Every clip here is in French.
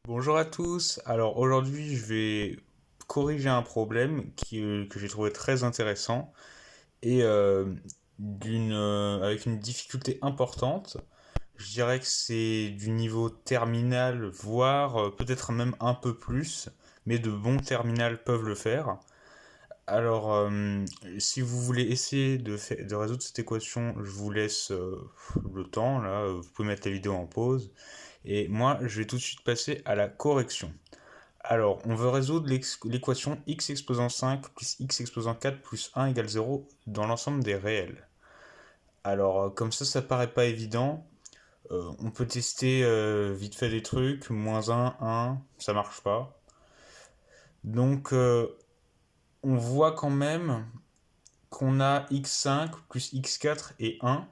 Bonjour à tous. Alors aujourd'hui, je vais corriger un problème que j'ai trouvé très intéressant et avec une difficulté importante. Je dirais que c'est du niveau terminal, voire peut-être même un peu plus, mais de bons terminals peuvent le faire. Alors, si vous voulez essayer de résoudre cette équation, je vous laisse le temps, là, vous pouvez mettre la vidéo en pause. Et moi, je vais tout de suite passer à la correction. Alors, on veut résoudre l'équation x exposant 5 plus x exposant 4 plus 1 égale 0 dans l'ensemble des réels. Alors, comme ça paraît pas évident. On peut tester vite fait des trucs, moins 1, ça marche pas. Donc, on voit quand même qu'on a x5 plus x4 et 1.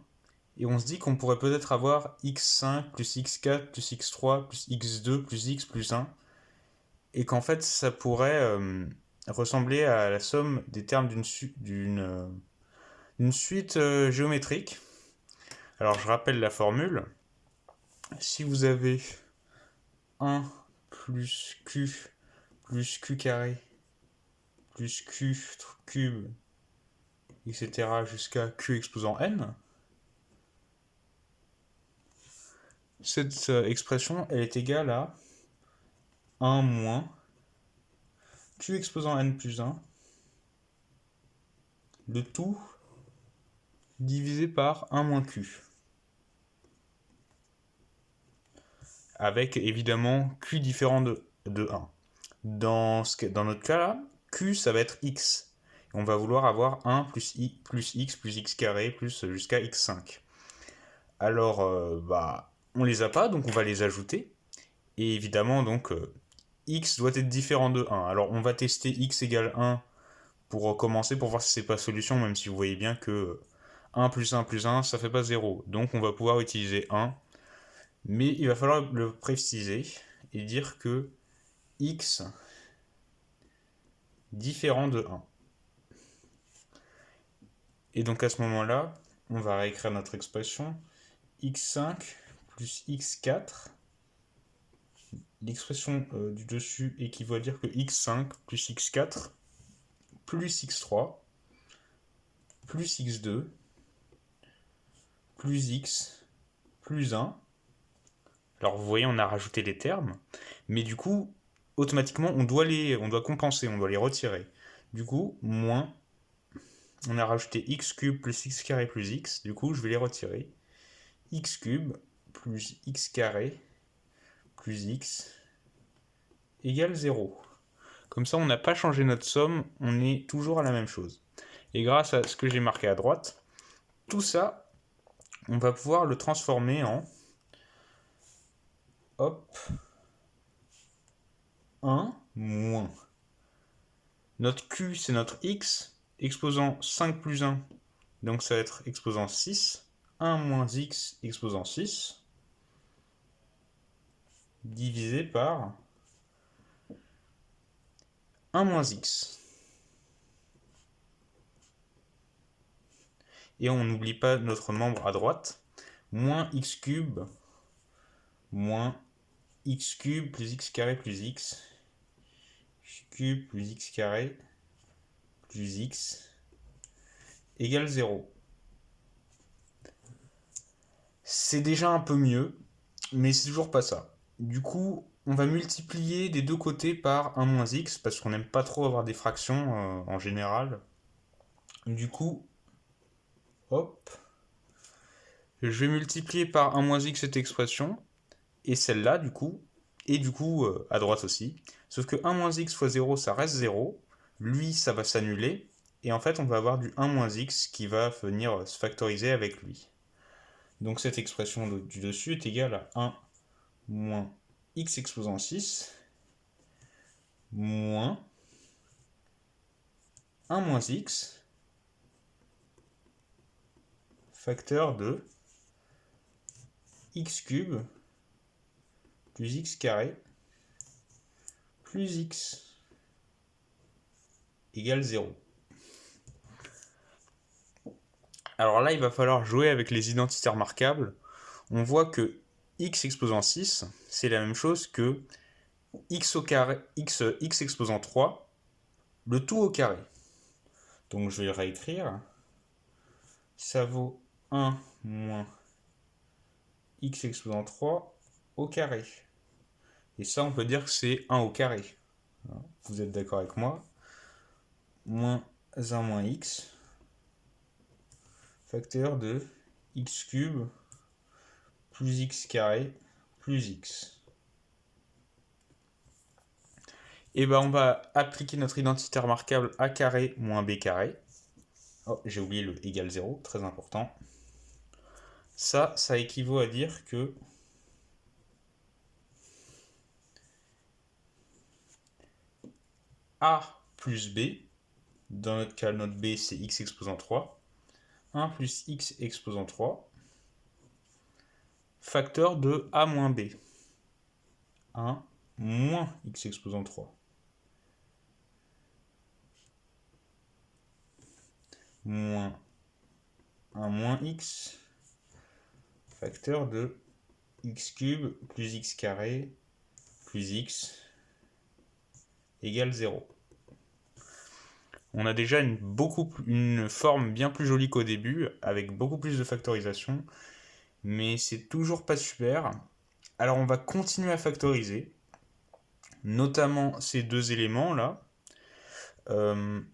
Et on se dit qu'on pourrait peut-être avoir x5 plus x4 plus x3 plus x2 plus x plus 1. Et qu'en fait ça pourrait ressembler à la somme des termes d'une suite géométrique. Alors je rappelle la formule. Si vous avez 1 plus q carré plus q cube, etc. jusqu'à q exposant n, cette expression elle est égale à 1 moins q exposant n plus 1, le tout divisé par 1 moins q. Avec évidemment q différent de 1. Dans notre cas là, q ça va être x. On va vouloir avoir 1 plus x plus x carré plus jusqu'à x5. Alors, on les a pas, donc on va les ajouter. Et évidemment, donc, x doit être différent de 1. Alors, on va tester x égale 1 pour commencer, pour voir si c'est pas solution, même si vous voyez bien que 1 plus 1 plus 1, ça fait pas 0. Donc, on va pouvoir utiliser 1. Mais il va falloir le préciser et dire que x différent de 1. Et donc à ce moment-là, on va réécrire notre expression x5 plus x4. L'expression du dessus équivaut à dire que x5 plus x4 plus x3 plus x2 plus x plus 1. Alors vous voyez, on a rajouté les termes, mais du coup, automatiquement, on doit compenser, on doit les retirer. Du coup, moins, on a rajouté x cube plus x carré plus x, du coup, je vais les retirer. X cube plus x carré plus x égale 0. Comme ça, on n'a pas changé notre somme, on est toujours à la même chose. Et grâce à ce que j'ai marqué à droite, tout ça, on va pouvoir le transformer en hop, 1 moins. Notre q, c'est notre x, exposant 5 plus 1, donc ça va être exposant 6, 1 moins x exposant 6, divisé par 1 moins x. Et on n'oublie pas notre membre à droite, moins x cube, moins x cube plus x carré plus x cube plus x carré plus x égale 0. C'est déjà un peu mieux, mais c'est toujours pas ça. Du coup, on va multiplier des deux côtés par 1 moins x, parce qu'on n'aime pas trop avoir des fractions en général. Du coup, hop, je vais multiplier par 1 moins x cette expression, et celle-là, du coup, et du coup, à droite aussi. Sauf que 1 moins x fois 0, ça reste 0. Lui, ça va s'annuler. Et en fait, on va avoir du 1 moins x qui va venir se factoriser avec lui. Donc cette expression du dessus est égale à 1 moins x exposant 6 moins 1 moins x facteur de x cube plus x carré plus x égale 0. Alors là, il va falloir jouer avec les identités remarquables. On voit que x exposant 6, c'est la même chose que x au carré, x exposant 3, le tout au carré. Donc je vais le réécrire. Ça vaut 1 moins x exposant 3 au carré. Et ça, on peut dire que c'est 1 au carré. Vous êtes d'accord avec moi? Moins 1 moins x, facteur de x cube plus x carré plus x. Et ben on va appliquer notre identité remarquable a carré moins b carré. Oh, j'ai oublié le égal 0, très important. Ça équivaut à dire que a plus b, dans notre cas, notre b c'est x exposant 3, 1 plus x exposant 3, facteur de a moins b. 1 moins x exposant 3. Moins 1 moins x, facteur de x cube plus x carré plus x égale 0. On a déjà une forme bien plus jolie qu'au début, avec beaucoup plus de factorisation, mais c'est toujours pas super. Alors on va continuer à factoriser, notamment ces deux éléments là. 1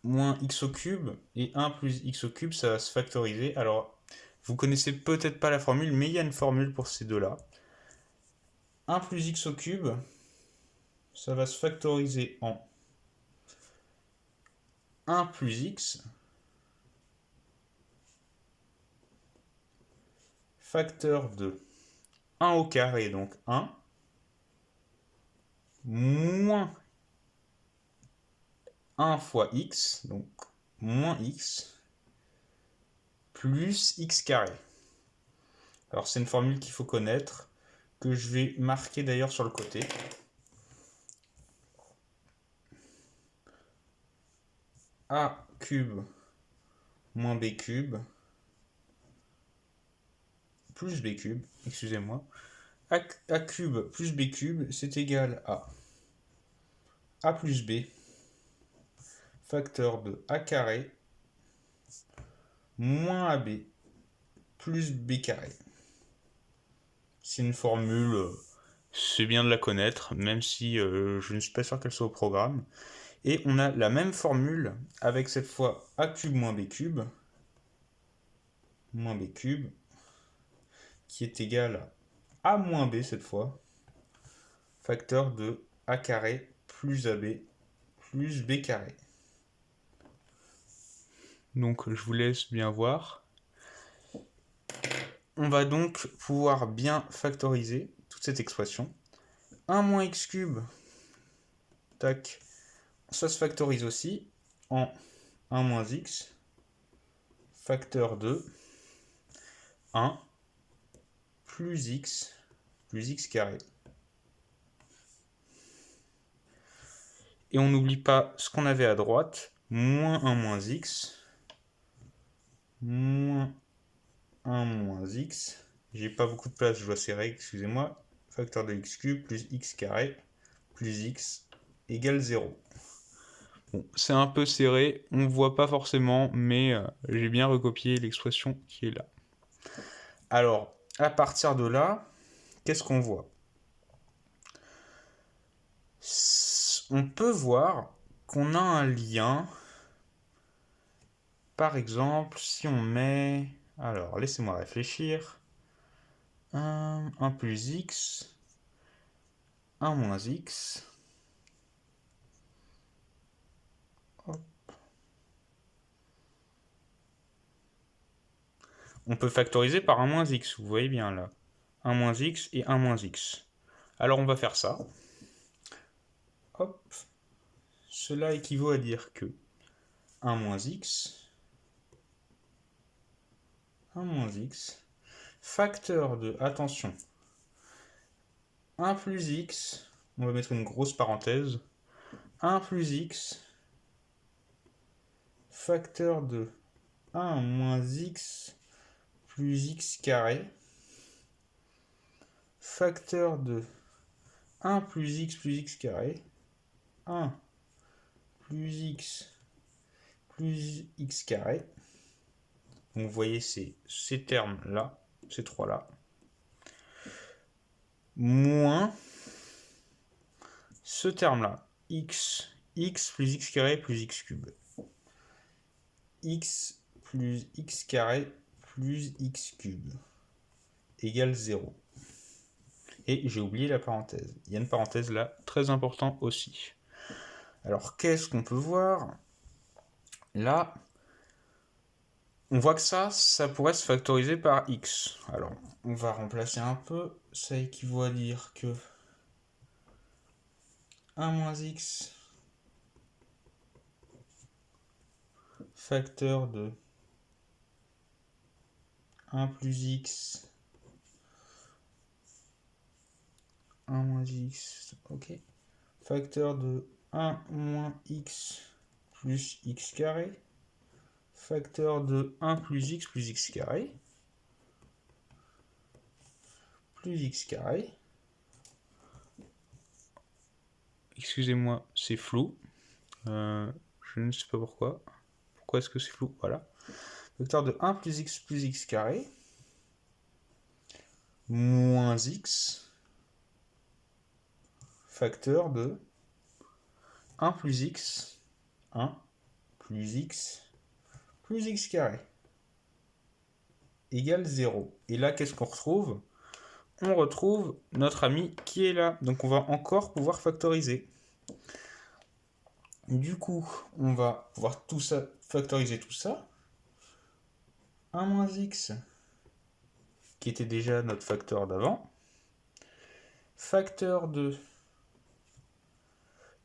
moins x au cube et 1 plus x au cube, ça va se factoriser. Alors, vous connaissez peut-être pas la formule, mais il y a une formule pour ces deux-là. 1 plus x au cube, ça va se factoriser en 1 plus x, facteur de 1 au carré, donc 1, moins 1 fois x, donc moins x, plus x carré. Alors c'est une formule qu'il faut connaître, que je vais marquer d'ailleurs sur le côté. A cube moins b cube plus b cube, excusez-moi. A cube plus b cube, c'est égal à a plus b, facteur de a carré, moins ab, plus b carré. C'est une formule, c'est bien de la connaître, même si je ne suis pas sûr qu'elle soit au programme. Et on a la même formule, avec cette fois a cube moins b cube, qui est égal à a moins b cette fois, facteur de a carré plus ab plus b carré. Donc je vous laisse bien voir. On va donc pouvoir bien factoriser toute cette expression. 1 moins x cube, tac, ça se factorise aussi en 1 moins x, facteur de 1 plus x carré. Et on n'oublie pas ce qu'on avait à droite, moins 1 moins x, moins 1 moins x, j'ai pas beaucoup de place, je dois serrer, excusez-moi, facteur de x cube plus x carré plus x égale 0. Bon, c'est un peu serré, on ne voit pas forcément, mais j'ai bien recopié l'expression qui est là. Alors, à partir de là, qu'est-ce qu'on voit? On peut voir qu'on a un lien. Par exemple, si on met... Alors, laissez-moi réfléchir. 1 plus x, 1 moins x. Hop. On peut factoriser par 1 moins x, vous voyez bien là. 1 moins x et 1 moins x. Alors on va faire ça. Hop. Cela équivaut à dire que 1 moins x, facteur de, attention, 1 plus x, on va mettre une grosse parenthèse, 1 plus x, facteur de 1 moins x plus x carré, facteur de 1 plus x carré, 1 plus x carré. Donc vous voyez, c'est ces termes-là, ces trois-là, moins ce terme-là, x plus x carré plus x cube. X plus x carré plus x cube égale 0. Et j'ai oublié la parenthèse. Il y a une parenthèse là, très important aussi. Alors, qu'est-ce qu'on peut voir? Là, on voit que ça pourrait se factoriser par x. Alors, on va remplacer un peu. Ça équivaut à dire que 1 moins x facteur de 1 plus x 1 moins x, ok, facteur de 1 moins x plus x carré, facteur de 1 plus x carré, plus x carré. Excusez-moi, c'est flou. Je ne sais pas pourquoi. Pourquoi est-ce que c'est flou? Voilà. Facteur de 1 plus x carré, moins x, facteur de 1 plus x, 1 plus x carré, égale 0. Et là, qu'est-ce qu'on retrouve? On retrouve notre ami qui est là. Donc on va encore pouvoir factoriser. Du coup, on va pouvoir tout ça, factoriser tout ça. 1 moins x, qui était déjà notre facteur d'avant. Facteur de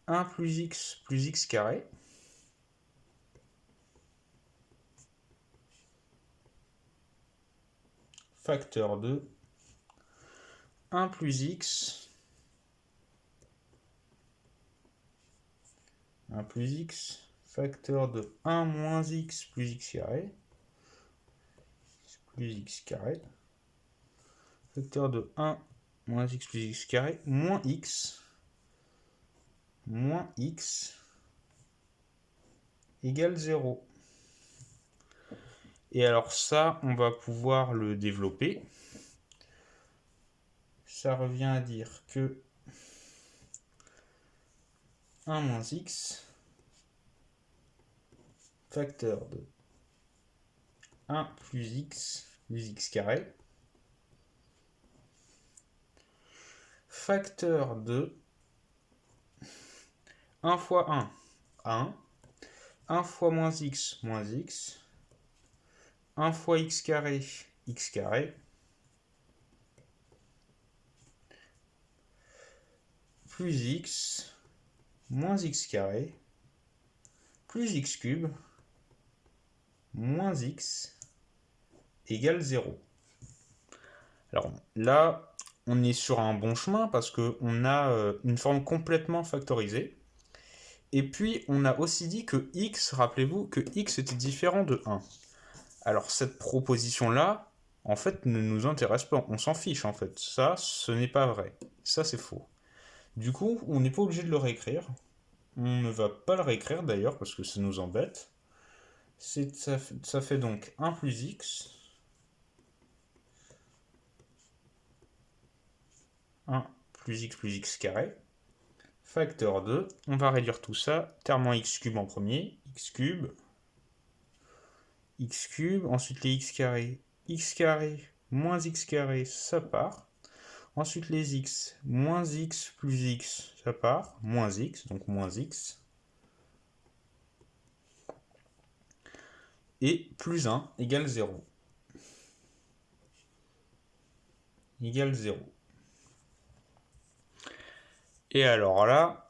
1 plus x carré. Facteur de 1 plus x facteur de 1 moins x plus x carré facteur de 1 moins x plus x carré moins x égale 0. Et alors ça, on va pouvoir le développer. Ça revient à dire que 1 moins x facteur de 1 plus x carré facteur de 1 fois 1, 1 fois moins x, 1 fois x carré, plus x, moins x carré, plus x cube, moins x, égale 0. Alors là, on est sur un bon chemin parce qu'on a une forme complètement factorisée. Et puis, on a aussi dit que x, rappelez-vous, que x était différent de 1. Alors cette proposition-là, en fait, ne nous intéresse pas. On s'en fiche, en fait. Ça, ce n'est pas vrai. Ça, c'est faux. Du coup, on n'est pas obligé de le réécrire. On ne va pas le réécrire, d'ailleurs, parce que ça nous embête. Ça fait donc 1 plus x. 1 plus x carré. Facteur 2. On va réduire tout ça. Terme en x cube en premier. X cube, ensuite les x carré moins x carré, ça part. Ensuite les x, moins x plus x, ça part. Moins x, donc moins x. Et plus 1 égale 0. Égale 0. Et alors là,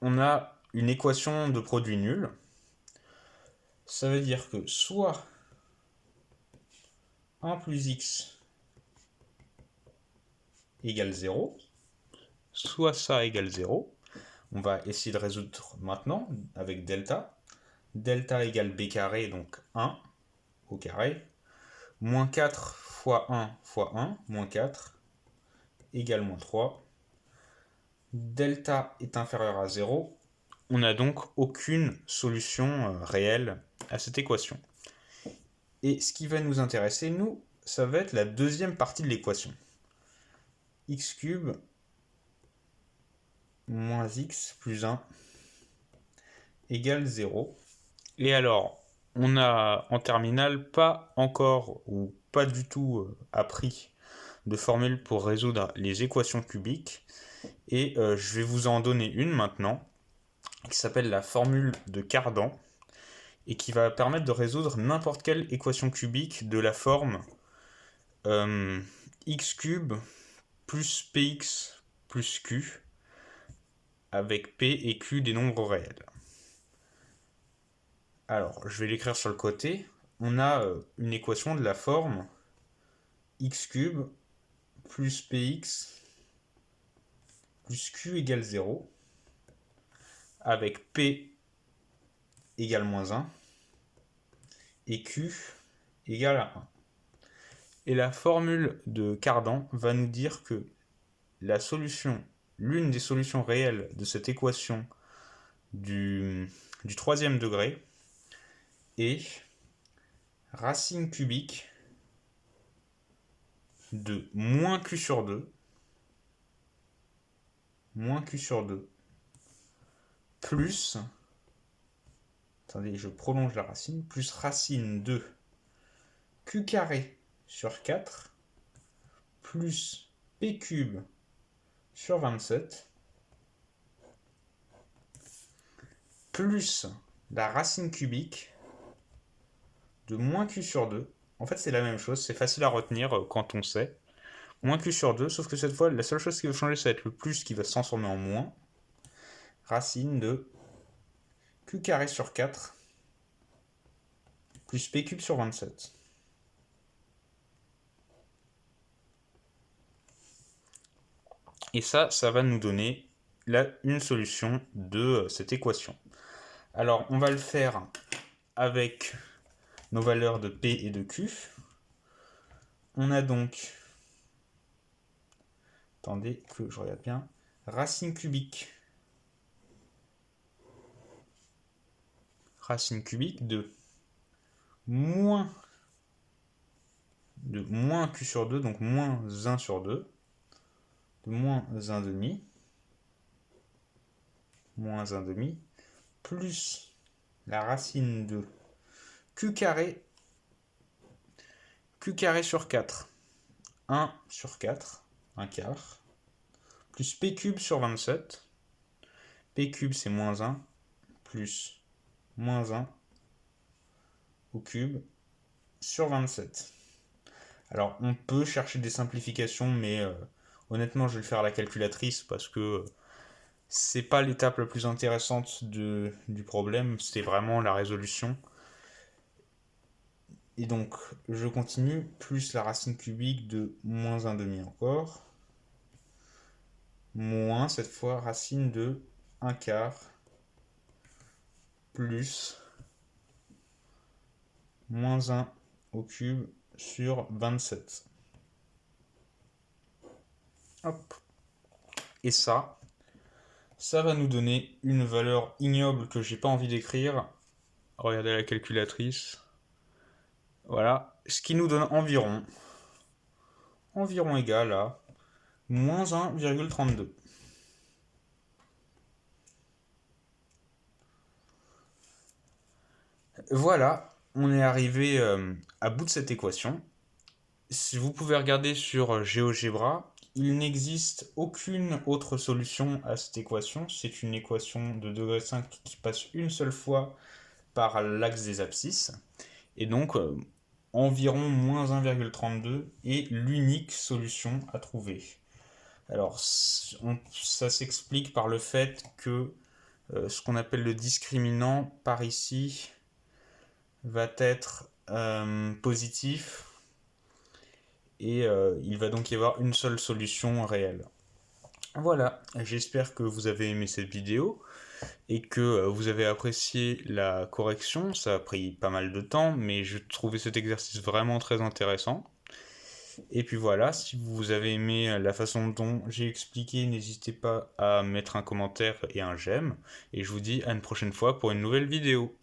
on a une équation de produit nul. Ça veut dire que soit 1 plus x égale 0, soit ça égale 0. On va essayer de résoudre maintenant avec delta. Delta égale b carré, donc 1 au carré. Moins 4 fois 1 fois 1, moins 4, égale moins 3. delta est inférieur à 0, on n'a donc aucune solution réelle à cette équation. Et ce qui va nous intéresser, nous, ça va être la deuxième partie de l'équation. X cube moins x plus 1 égale 0. Et alors, on n'a en terminale pas encore ou pas du tout appris de formule pour résoudre les équations cubiques. Et je vais vous en donner une maintenant, qui s'appelle la formule de Cardan, et qui va permettre de résoudre n'importe quelle équation cubique de la forme x cube plus px plus q, avec p et q des nombres réels. Alors, je vais l'écrire sur le côté. On a une équation de la forme x cube plus px plus q égale 0, avec p égale moins 1 et q égale à 1. Et la formule de Cardan va nous dire que l'une des solutions réelles de cette équation du troisième degré est racine cubique de moins q sur 2 plus, attendez, je prolonge la racine, plus racine de q carré sur 4 plus p cube sur 27 plus la racine cubique de moins q sur 2. En fait, c'est la même chose, c'est facile à retenir quand on sait. Moins q sur 2, sauf que cette fois, la seule chose qui va changer, ça va être le plus qui va se transformer en moins. Racine de q carré sur 4 plus p cube sur 27. Et ça va nous donner une solution de cette équation. Alors, on va le faire avec nos valeurs de P et de Q. On a donc, attendez que je regarde bien, racine cubique de moins Q sur 2, donc moins 1 sur 2, de moins 1 demi, plus la racine de Q carré sur 4, 1 sur 4, 1 quart, plus P cube sur 27, P cube c'est moins 1, plus moins 1 au cube sur 27. Alors on peut chercher des simplifications, mais honnêtement je vais le faire à la calculatrice parce que c'est pas l'étape la plus intéressante du problème, c'est vraiment la résolution. Et donc je continue, plus la racine cubique de moins 1 demi encore, moins cette fois racine de 1 quart, plus moins 1 au cube sur 27. Hop. Et ça va nous donner une valeur ignoble que j'ai pas envie d'écrire. Regardez la calculatrice. Voilà. Ce qui nous donne environ égal à moins 1,32. Voilà, on est arrivé à bout de cette équation. Si vous pouvez regarder sur GeoGebra, il n'existe aucune autre solution à cette équation. C'est une équation de degré 5 qui passe une seule fois par l'axe des abscisses. Et donc, environ moins 1,32 est l'unique solution à trouver. Alors, ça s'explique par le fait que ce qu'on appelle le discriminant par ici va être positif, et il va donc y avoir une seule solution réelle. Voilà, j'espère que vous avez aimé cette vidéo et que vous avez apprécié la correction. Ça a pris pas mal de temps, mais je trouvais cet exercice vraiment très intéressant. Et puis voilà, si vous avez aimé la façon dont j'ai expliqué, n'hésitez pas à mettre un commentaire et un j'aime. Et je vous dis à une prochaine fois pour une nouvelle vidéo.